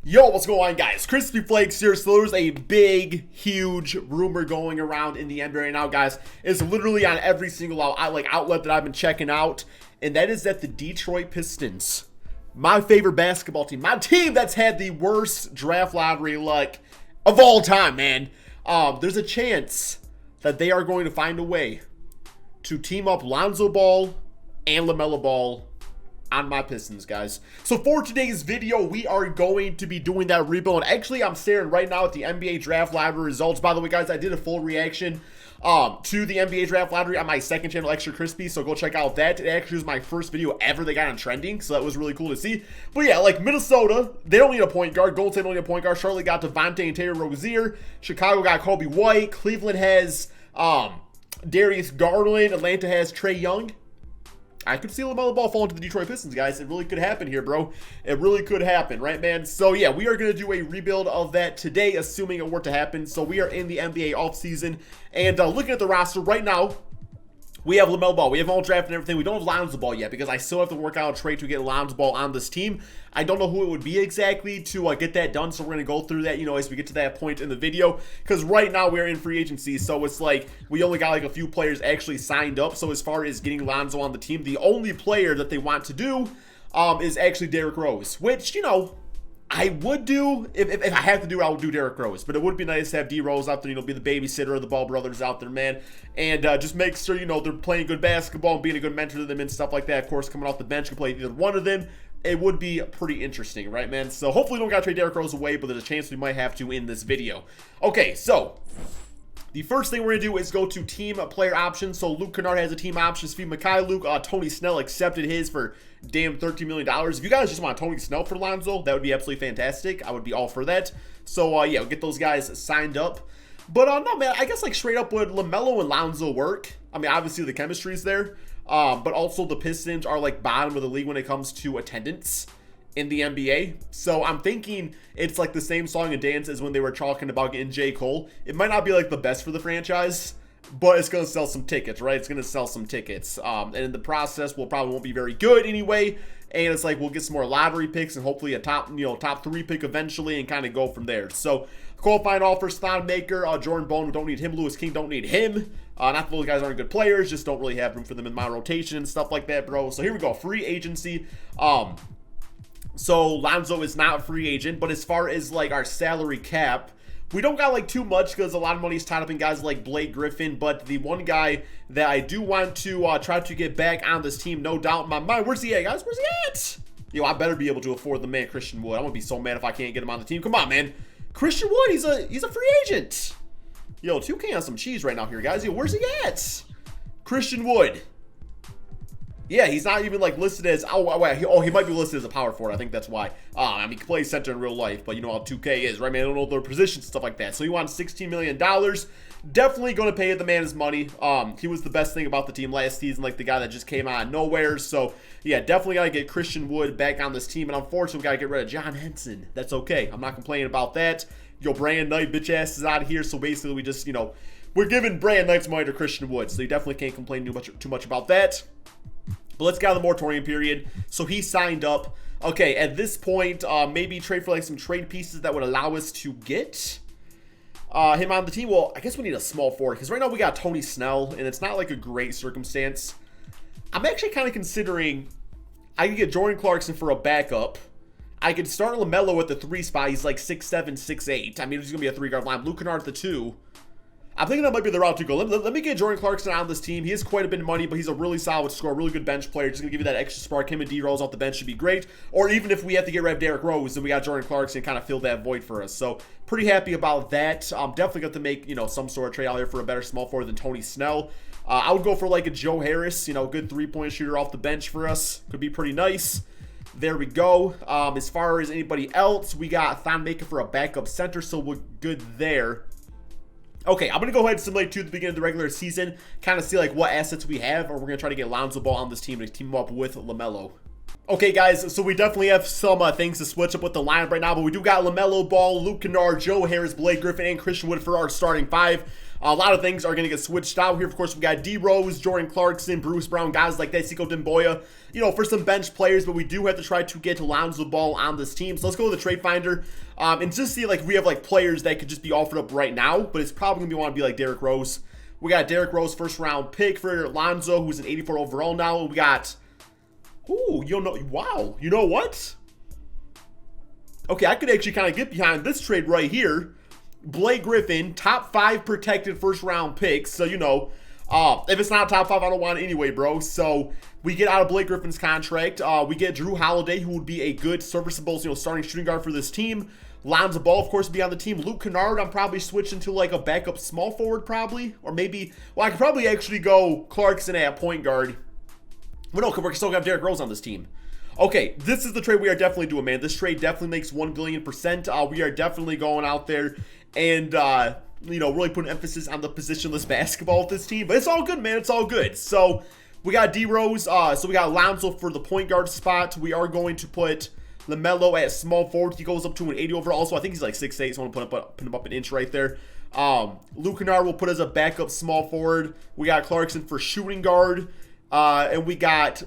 Yo, what's going on, guys? Crispy Flakes here. So there's a big, huge rumor going around in the NBA right now, guys. It's literally on every single outlet that I've been checking out, and that is that the Detroit Pistons, my favorite basketball team, my team that's had the worst draft lottery luck of all time, man. There's a chance that they are going to find a way to team up Lonzo Ball and Lamelo Ball on my Pistons, guys. So for today's video, we are going to be doing that rebuild. Actually, I'm staring right now at the NBA draft lottery results. By the way, guys, I did a full reaction to the NBA draft lottery on my second channel, Extra Crispy, so go check out that. It actually was my first video ever they got on trending, so that was really cool to see. But yeah, like Minnesota, they don't need a point guard. Golden State don't need a point guard. Charlotte got Devontae and Terry Rozier. Chicago got Kobe White. Cleveland has Darius Garland. Atlanta has Trae Young. I could see Lamelo Ball falling to the Detroit Pistons, guys. It really could happen here, bro. It really could happen, right, man? So, yeah, we are going to do a rebuild of that today, assuming it were to happen. So, we are in the NBA offseason. And looking at the roster right now, we have Lamelo Ball. We have all drafted and everything. We don't have Lonzo Ball yet because I still have to work out a trade to get Lonzo Ball on this team. I don't know who it would be exactly to get that done, so we're going to go through that, as we get to that point in the video. Because right now we're in free agency, so it's like we only got a few players actually signed up. So as far as getting Lonzo on the team, the only player that they want to do is actually Derrick Rose, which, I would do, if I had to do it, I would do Derrick Rose. But it would be nice to have D Rose out there, be the babysitter of the Ball brothers out there, man. And just make sure, they're playing good basketball and being a good mentor to them and stuff like that. Of course, coming off the bench, can play either one of them. It would be pretty interesting, right, man? So hopefully we don't got to trade Derrick Rose away, but there's a chance we might have to in this video. Okay, so the first thing we're going to do is go to team player options. So Luke Kennard has a team option. Steve Luke, Tony Snell accepted his for damn $13 million. If you guys just want Tony Snell for Lonzo, that would be absolutely fantastic. I would be all for that. So, yeah, we'll get those guys signed up. But, no, man, I guess, straight up, would Lamelo and Lonzo work? I mean, obviously the chemistry is there. But also the Pistons are, bottom of the league when it comes to attendance in the NBA. So I'm thinking it's the same song and dance as when they were talking about getting J. Cole. It might not be the best for the franchise, but it's going to sell some tickets, right? It's going to sell some tickets. And in the process, probably won't be very good anyway. And it's we'll get some more lottery picks and hopefully a top 3 pick eventually and kind of go from there. So qualifying offer, Thonmaker, Jordan Bone, we don't need him. Lewis King, don't need him. Not that those guys aren't good players, just don't really have room for them in my rotation and stuff like that, bro. So here we go, free agency. So Lonzo is not a free agent, but as far as our salary cap, we don't got too much because a lot of money is tied up in guys like Blake Griffin. But the one guy that I do want to try to get back on this team, no doubt in my mind. Where's he at, guys? Where's he at? Yo, I better be able to afford the man Christian Wood. I'm gonna be so mad if I can't get him on the team. Come on, man. Christian Wood, he's a free agent. Yo, 2K on some cheese right now here, guys. Yo, where's he at? Christian Wood. Yeah, he's not even listed as he might be listed as a power forward. I think that's why. I mean, he plays center in real life, but you know how 2K is, right, man? I don't know their positions and stuff like that. So he wants $16 million. Definitely going to pay the man his money. He was the best thing about the team last season, the guy that just came out of nowhere. So yeah, definitely got to get Christian Wood back on this team. And unfortunately, we got to get rid of John Henson. That's okay. I'm not complaining about that. Yo, Brandon Knight, bitch ass is out of here. So basically, we just we're giving Brandon Knight's money to Christian Wood. So you definitely can't complain too much about that. But let's get out of the moratorium period. So he signed up. Okay, at this point, maybe trade for some trade pieces that would allow us to get him on the team. Well, I guess we need a small forward because right now we got Tony Snell, and it's not a great circumstance. I'm actually kind of considering I could get Jordan Clarkson for a backup. I could start Lamelo at the 3 spot. He's 6'7", 6'8". I mean, he's going to be a 3-guard line. Luke Kennard at the 2. I'm thinking that might be the route to go. Let me get Jordan Clarkson on this team. He has quite a bit of money, but he's a really solid scorer, really good bench player. Just going to give you that extra spark. Him and D Rose off the bench should be great. Or even if we have to get rid of Derrick Rose, then we got Jordan Clarkson kind of fill that void for us. So pretty happy about that. I'm definitely going to make, some sort of trade out here for a better small forward than Tony Snell. I would go for a Joe Harris, good 3-point shooter off the bench for us. Could be pretty nice. There we go. As far as anybody else, we got Thonmaker for a backup center, so we're good there. Okay, I'm going to go ahead and simulate to the beginning of the regular season, kind of see what assets we have, or we're going to try to get Lonzo Ball on this team and team him up with Lamelo. Okay, guys, so we definitely have some things to switch up with the lineup right now, but we do got Lamelo Ball, Luke Kennard, Joe Harris, Blake Griffin, and Christian Wood for our starting 5. A lot of things are going to get switched out here. Of course, we got D Rose, Jordan Clarkson, Bruce Brown, guys like that, Sekou Demboya, for some bench players, but we do have to try to get Lonzo Ball on this team. So let's go with the trade finder and just see, like, we have, like, players that could just be offered up right now, but it's probably going to want to be like Derrick Rose. We got Derrick Rose, first round pick for Lonzo, who's an 84 overall now. We got, wow, you know what? Okay, I could actually kind of get behind this trade right here. Blake Griffin, top 5 protected first round picks. So, if it's not top 5, I don't want it anyway, bro. So we get out of Blake Griffin's contract. We get Drew Holiday, who would be a good, serviceable, starting shooting guard for this team. Lonzo Ball, of course, would be on the team. Luke Kennard, I'm probably switching to like a backup small forward, probably. Or maybe, I could probably actually go Clarkson at point guard. But no, we're still going to have Derrick Rose on this team. Okay, this is the trade we are definitely doing, man. This trade definitely makes 1 billion%. We are definitely going out there and, really putting emphasis on the positionless basketball with this team. But it's all good, man. It's all good. So we got D Rose. So we got Lonzo for the point guard spot. We are going to put Lamelo at small forward. He goes up to an 80 overall. So I think he's like 6'8", so I want to put him up an inch right there. Luke Kennard will put as a backup small forward. We got Clarkson for shooting guard. And we got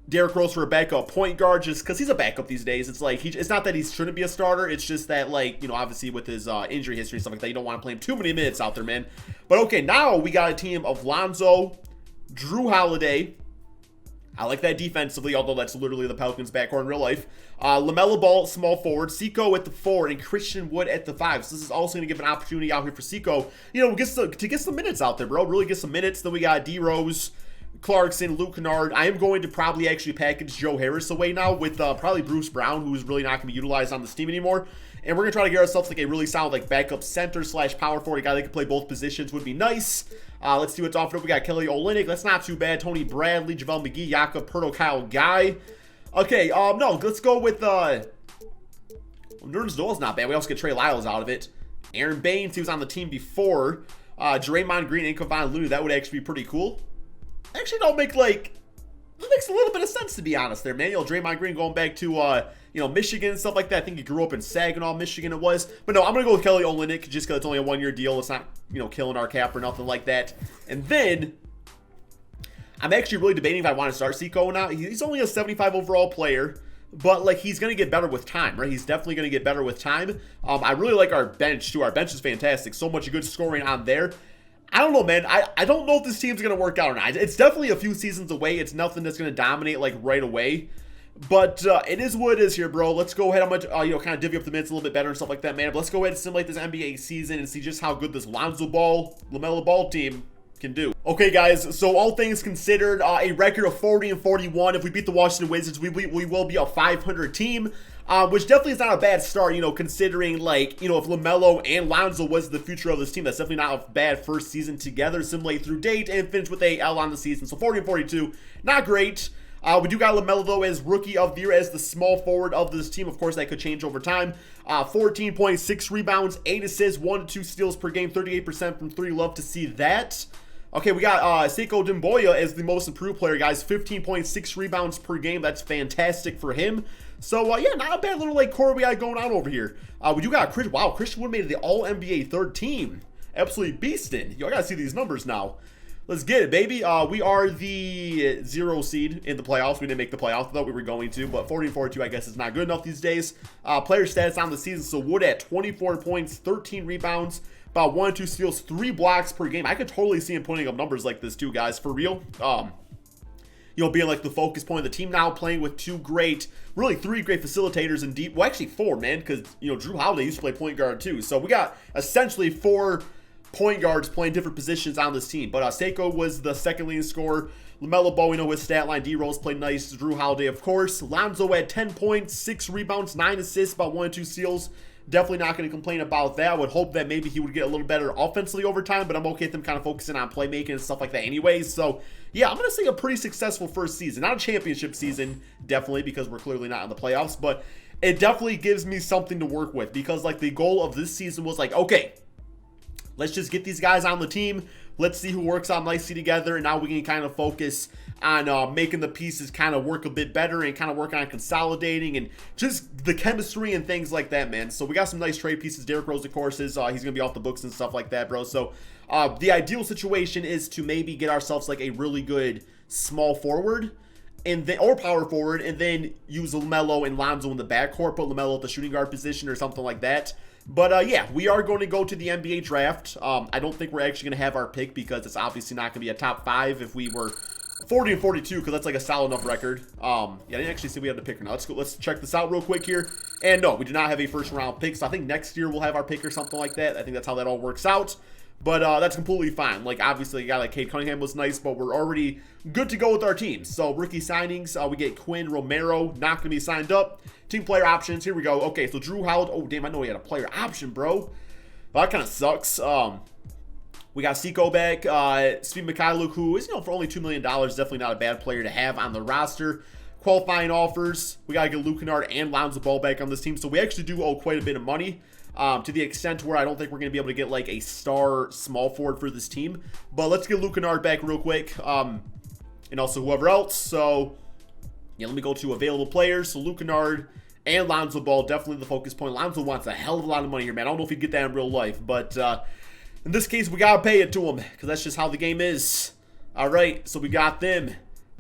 Derrick Rose for a backup point guard, just because he's a backup these days. It's like, it's not that he shouldn't be a starter. It's just that, like, obviously with his injury history and stuff like that, you don't want to play him too many minutes out there, man. But okay, now we got a team of Lonzo, Drew Holiday. I like that defensively, although that's literally the Pelicans' backcourt in real life. LaMelo Ball, small forward. Sekou at the 4 and Christian Wood at the 5. So this is also going to give an opportunity out here for Sekou, to get some minutes out there, bro. Really get some minutes. Then we got D Rose, Clarkson, Luke Kennard. I am going to probably actually package Joe Harris away now with probably Bruce Brown, who's really not going to be utilized on this team anymore. And we're going to try to get ourselves like a really solid like backup center / power forward. A guy that can play both positions would be nice. Let's see what's offered up. We got Kelly Olynyk. That's not too bad. Tony Bradley, JaVale McGee, Jakob Poeltl, Kyle Guy. Okay, no, let's go with Nerds Dole's not bad. We also get Trey Lyles out of it. Aaron Baines, he was on the team before. Draymond Green and Kevon Looney. That would actually be pretty cool. Actually, don't make it makes a little bit of sense, to be honest there, man. Draymond Green going back to, Michigan and stuff like that. I think he grew up in Saginaw, Michigan it was. But no, I'm going to go with Kelly Olynyk just because it's only a 1-year deal. It's not, killing our cap or nothing like that. And then I'm actually really debating if I want to start Sekou or not. He's only a 75 overall player, but, like, he's going to get better with time, right? He's definitely going to get better with time. I really like our bench, too. Our bench is fantastic. So much good scoring on there. I don't know, man. I don't know if this team's going to work out or not. It's definitely a few seasons away. It's nothing that's going to dominate, like, right away. But it is what it is here, bro. Let's go ahead. I'm going to, kind of divvy up the minutes a little bit better and stuff like that, man. But let's go ahead and simulate this NBA season and see just how good this Lonzo Ball, LaMelo Ball team can do. Okay, guys, so all things considered, a record of 40-41. If we beat the Washington Wizards, we will be a 500 team. Which definitely is not a bad start, considering, like, if LaMelo and Lonzo was the future of this team. That's definitely not a bad first season together. Simulate through date and finish with a L on the season. So 40-42, not great. We do got LaMelo, though, as Rookie of the Year, as the small forward of this team. Of course, that could change over time. 14.6 rebounds, 8 assists, 1 to 2 steals per game, 38% from 3. Love to see that. Okay, we got Sekou Demboya as the most improved player, guys. 15.6 rebounds per game. That's fantastic for him. So, yeah, not a bad little, like, core we got going on over here. We do got Christian Wood made the All-NBA third team. Absolutely beastin'. Yo, I gotta see these numbers now. Let's get it, baby. We are the 0 seed in the playoffs. We didn't make the playoffs. I thought we were going to, but 40-42, I guess, is not good enough these days. Player stats on the season. So, Wood at 24 points, 13 rebounds, about 1 2 steals, 3 blocks per game. I could totally see him putting up numbers like this, too, guys. For real. Being like the focus point of the team now, playing with 3 great facilitators and deep. Well, actually 4, man, because, Drew Holiday used to play point guard too. So we got essentially 4 point guards playing different positions on this team. But Sekou was the second leading scorer. LaMelo Ball, we know his stat line. D Rose played nice. Drew Holiday, of course. Lonzo had 10 points, 6 rebounds, 9 assists, about 1 2 steals. Definitely not going to complain about that. I would hope that maybe he would get a little better offensively over time, but I'm okay with him kind of focusing on playmaking and stuff like that anyways. So, yeah, I'm going to say a pretty successful first season. Not a championship season, definitely, because we're clearly not in the playoffs, but it definitely gives me something to work with because, like, the goal of this season was like, okay, let's just get these guys on the team. Let's see who works out nicely together, and now we can kind of focus on making the pieces kind of work a bit better and kind of work on consolidating and just the chemistry and things like that, man. So we got some nice trade pieces. Derrick Rose, of course, is he's going to be off the books and stuff like that, bro. So the ideal situation is to maybe get ourselves like a really good small forward and then, or power forward, and then use Lamelo and Lonzo in the backcourt, put Lamelo at the shooting guard position or something like that. But yeah, we are going to go to the NBA draft. I don't think we're actually going to have our pick because it's obviously not going to be a top 5 if we were 40 and 42, because that's like a solid enough record. Yeah, I didn't actually say we had to pick or not. Let's go. Let's check this out real quick here. And no, we do not have a first round pick. So I think next year we'll have our pick or something like that. I think that's how that all works out. But that's completely fine. Like, obviously, a guy like Cade Cunningham was nice, but we're already good to go with our team. So, rookie signings, we get Quinn Romero, not going to be signed up. Team player options, here we go. Okay, so Drew Howard. Oh, damn, I know he had a player option, bro. Well, that kind of sucks. We got Seiko back. Steve Mikhailuk, who is, for only $2 million, definitely not a bad player to have on the roster. Qualifying offers, we got to get Luke Kennard and Lonzo Ball back on this team. So, we actually do owe quite a bit of money. To the extent where I don't think we're going to be able to get like a star small forward for this team. But let's get Luke Kennard back real quick. And also whoever else. So, yeah, let me go to available players. So, Luke Kennard and Lonzo Ball, definitely the focus point. Lonzo wants a hell of a lot of money here, man. I don't know if he'd get that in real life. But in this case, we got to pay it to him because that's just how the game is. All right, so we got them.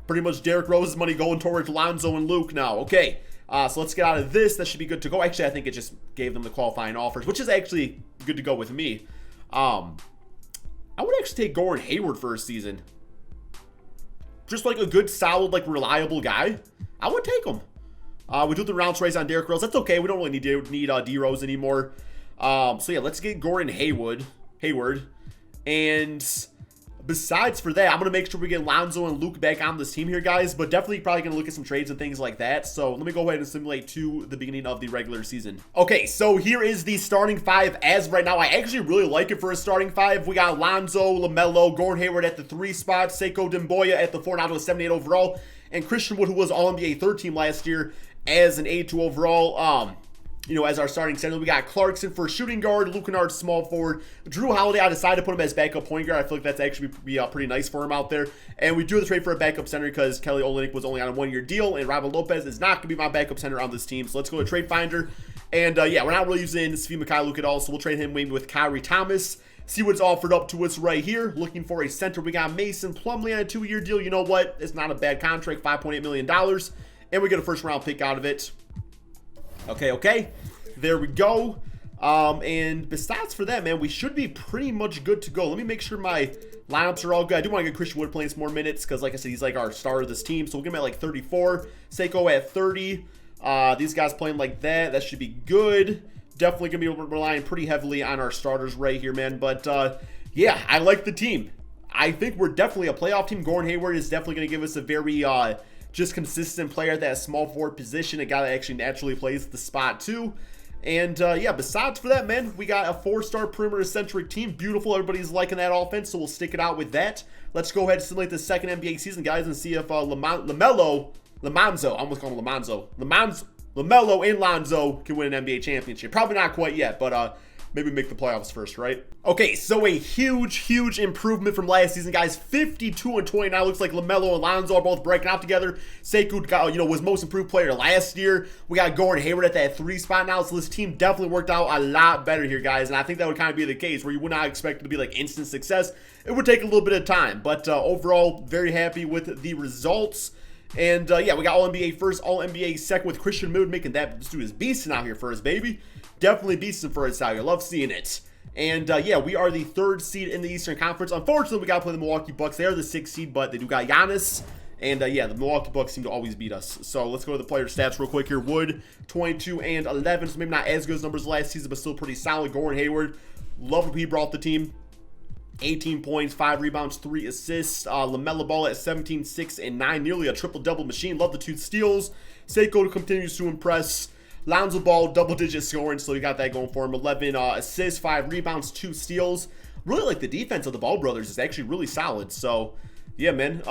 Pretty much Derrick Rose's money going towards Lonzo and Luke now. Okay. So let's get out of this. That should be good to go. Actually, I think it just gave them the qualifying offers, which is actually good to go with me. I would actually take Gordon Hayward for a season. Just like a good, solid, like reliable guy. I would take him. We do the rounds race on Derrick Rose. That's okay. We don't really need D Rose anymore. So yeah, let's get Gordon Hayward. And besides for that, I'm going to make sure we get Lonzo and Luke back on this team here, guys. But definitely probably going to look at some trades and things like that. So let me go ahead and simulate to the beginning of the regular season. Okay, so here is the starting 5 as right now. I actually really like it for a starting 5. We got Lonzo, Lamelo, Gordon Hayward at the 3 spot, Seiko Demboya at the 4, now to a 78 overall, and Christian Wood, who was All-NBA third team last year, as an 82 overall. As our starting center. We got Clarkson for shooting guard, Luke Kennard small forward, Drew Holiday, I decided to put him as backup point guard. I feel like that's actually be pretty nice for him out there. And we do the trade for a backup center because Kelly Olynyk was only on a 1-year deal, and Robin Lopez is not going to be my backup center on this team. So let's go to Trade Finder. And yeah, we're not really using Steve Mikhailuk at all, so we'll trade him maybe with Kyrie Thomas. See what's offered up to us right here. Looking for a center. We got Mason Plumlee on a 2-year deal. You know what? It's not a bad contract, $5.8 million. And we get a first-round pick out of it. Okay. There we go. And besides for that, man, we should be pretty much good to go. Let me make sure my lineups are all good. I do want to get Christian Wood playing some more minutes because, like I said, he's like our star of this team. So we'll get him at like 34. Seiko at 30. These guys playing like that. That should be good. Definitely going to be relying pretty heavily on our starters right here, man. But, yeah, I like the team. I think we're definitely a playoff team. Gordon Hayward is definitely going to give us a very just consistent player at that small forward position. A guy that actually naturally plays the spot, too. And, yeah, besides for that, man, we got a 4-star perimeter-centric team. Beautiful. Everybody's liking that offense, so we'll stick it out with that. Let's go ahead and simulate the second NBA season, guys, and see if Lamelo, I almost call him Lamelo and Lonzo can win an NBA championship. Probably not quite yet, but maybe make the playoffs first, right? Okay, so a huge improvement from last season, guys. 52-20 now. Looks like Lamelo and Lonzo are both breaking out together. Sekou, was most improved player last year. We got Gordon Hayward at that 3 spot now, so this team definitely worked out a lot better here, guys. And I think that would kind of be the case where you would not expect it to be like instant success. It would take a little bit of time, but overall, very happy with the results. And yeah, we got All-NBA first, All-NBA second with Christian Wood making that. This dude is beasting out here for us, baby. Definitely beasting for us out here. Love seeing it. And yeah, we are the 3rd seed in the Eastern Conference. Unfortunately, we got to play the Milwaukee Bucks. They are the 6th seed, but they do got Giannis. And yeah, the Milwaukee Bucks seem to always beat us. So let's go to the player stats real quick here. Wood, 22 and 11. So maybe not as good as numbers last season, but still pretty solid. Gordon Hayward, love what he brought the team. 18 points, 5 rebounds, 3 assists. Lamelo Ball at 17, 6, and 9. Nearly a triple-double machine. Love the 2 steals. Seiko continues to impress. Lonzo Ball, double-digit scoring, so he got that going for him. 11 assists, 5 rebounds, 2 steals. Really like the defense of the Ball brothers is actually really solid. So, yeah, man.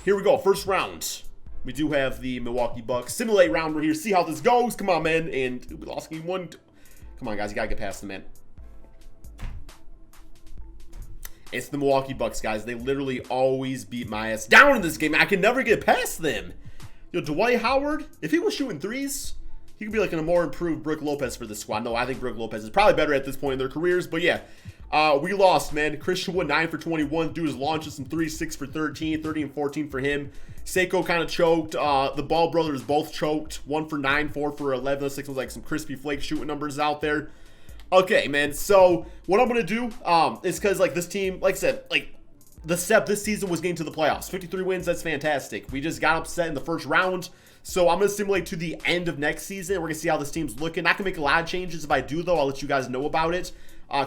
Here we go. First round. We do have the Milwaukee Bucks. Simulate round right here. See how this goes. Come on, man. And we lost game 1. Come on, guys. You got to get past the man. It's the Milwaukee Bucks, guys. They literally always beat my ass down in this game. I can never get past them. Yo, Dwight Howard, if he was shooting threes, he could be like a more improved Brook Lopez for this squad. No, I think Brook Lopez is probably better at this point in their careers. But yeah, we lost, man. Christian Wood, 9 for 21. Dude is launching some 3, 6 for 13, 30 and 14 for him. Seiko kind of choked. The Ball brothers both choked. 1 for 9, 4 for 11. Those 6 was like some crispy flake shooting numbers out there. Okay, man. So what I'm going to do is because like this team, like I said, like the step this season was getting to the playoffs. 53 wins, that's fantastic. We just got upset in the first round. So I'm going to simulate to the end of next season. We're going to see how this team's looking. I can make a lot of changes. If I do, though, I'll let you guys know about it.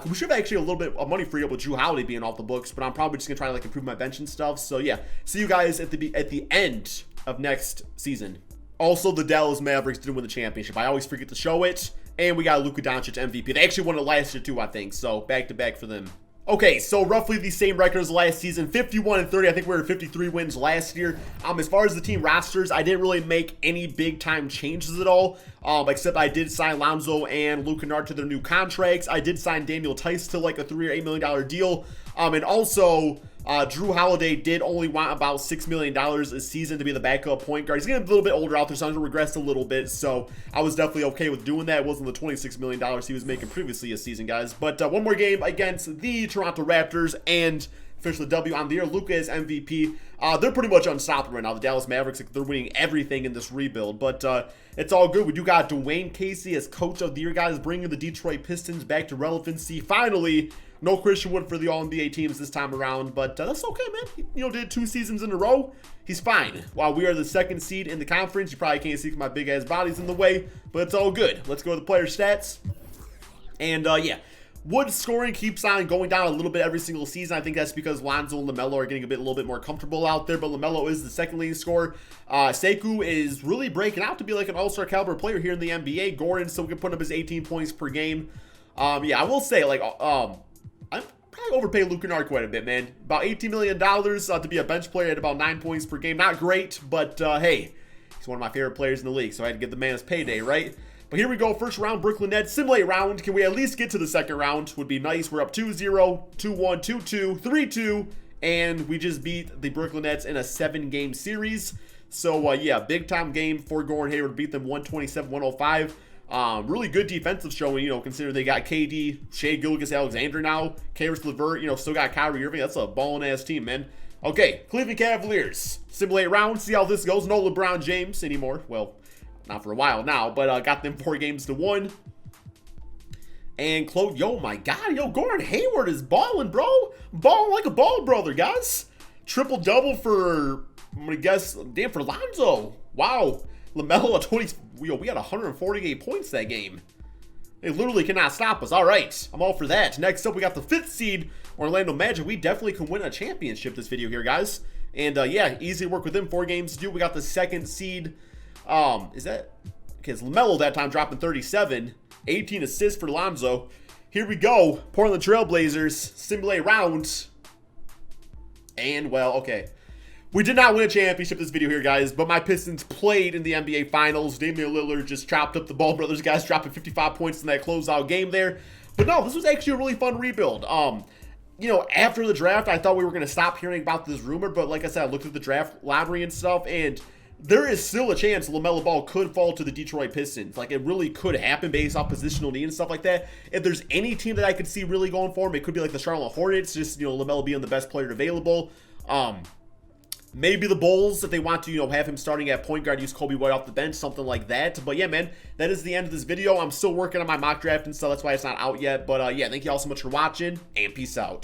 We should have actually a little bit of money free up with Drew Holiday being off the books, but I'm probably just going to try to like improve my bench and stuff. So yeah, see you guys at the end of next season. Also, the Dallas Mavericks didn't win the championship. I always forget to show it. And we got Luka Doncic MVP. They actually won it last year too, I think. So back-to-back for them. Okay, so roughly the same records last season, 51 and 30. I think we were 53 wins last year. As far as the team rosters, I didn't really make any big time changes at all. Except I did sign Lonzo and Luke Kennard to their new contracts. I did sign Daniel Tice to like a $3 or $8 million deal. And also Drew Holiday did only want about $6 million a season to be the backup point guard. He's getting a little bit older out there, so I'm going to regress a little bit. So I was definitely okay with doing that. It wasn't the $26 million he was making previously a season, guys. But one more game against the Toronto Raptors and finish the W on the year. Luka is MVP. They're pretty much unstoppable right now. The Dallas Mavericks, like, they're winning everything in this rebuild. But it's all good. We do got Dwayne Casey as coach of the year, guys, bringing the Detroit Pistons back to relevancy. Finally, no Christian Wood for the All-NBA teams this time around. But that's okay, man. He, did 2 seasons in a row. He's fine. While we are the 2nd seed in the conference, you probably can't see because my big-ass body's in the way. But it's all good. Let's go to the player stats. And, yeah. Wood's scoring keeps on going down a little bit every single season. I think that's because Lonzo and Lamelo are getting a little bit more comfortable out there. But Lamelo is the 2nd leading scorer. Sekou is really breaking out to be like an all-star caliber player here in the NBA. Gordon still can put up his 18 points per game. Yeah, I will say, like, I'm probably overpaid Luke Kennard quite a bit, man. About $18 million to be a bench player at about 9 points per game. Not great, but hey, he's one of my favorite players in the league, so I had to give the man his payday, right? But here we go, first round, Brooklyn Nets, simulate round. Can we at least get to the 2nd round? Would be nice. We're up 2-0, 2-1, 2-2, 3-2, and we just beat the Brooklyn Nets in a 7-game series. So, yeah, big-time game for Gordon Hayward. Beat them 127-105. Really good defensive showing, considering they got KD, Shea Gilgeous-Alexander now, Karis LeVert, still got Kyrie Irving. That's a ballin'-ass team, man. Okay, Cleveland Cavaliers. Simulate round, see how this goes. No LeBron James anymore. Well, not for a while now, but got them 4 games to 1. And Claude, yo, my God, Gordon Hayward is balling, bro. Balling like a ball brother, guys. Triple-double for, I'm going to guess, damn, for Lonzo. Wow. LaMelo at 20, we had 148 points that game. They literally cannot stop us. All right, I'm all for that. Next up, we got the 5th seed, Orlando Magic. We definitely can win a championship this video here, guys. And yeah, easy to work with them. 4 games to do. We got the 2nd seed. Is that, okay, it's LaMelo that time dropping 37, 18 assists for Lonzo. Here we go, Portland Trailblazers, simulate round. And, well, okay. We did not win a championship this video here, guys, but my Pistons played in the NBA Finals. Damian Lillard just chopped up the Ball brothers, guys, dropping 55 points in that closeout game there. But no, this was actually a really fun rebuild. After the draft, I thought we were going to stop hearing about this rumor, but like I said, I looked at the draft lottery and stuff, and there is still a chance LaMelo Ball could fall to the Detroit Pistons. Like, it really could happen based off positional need and stuff like that. If there's any team that I could see really going for him, it could be like the Charlotte Hornets, just, LaMelo being the best player available. Maybe the Bulls, if they want to, have him starting at point guard, use Kobe White off the bench, something like that. But yeah, man, that is the end of this video. I'm still working on my mock draft and stuff. That's why it's not out yet. But yeah, thank you all so much for watching, and peace out.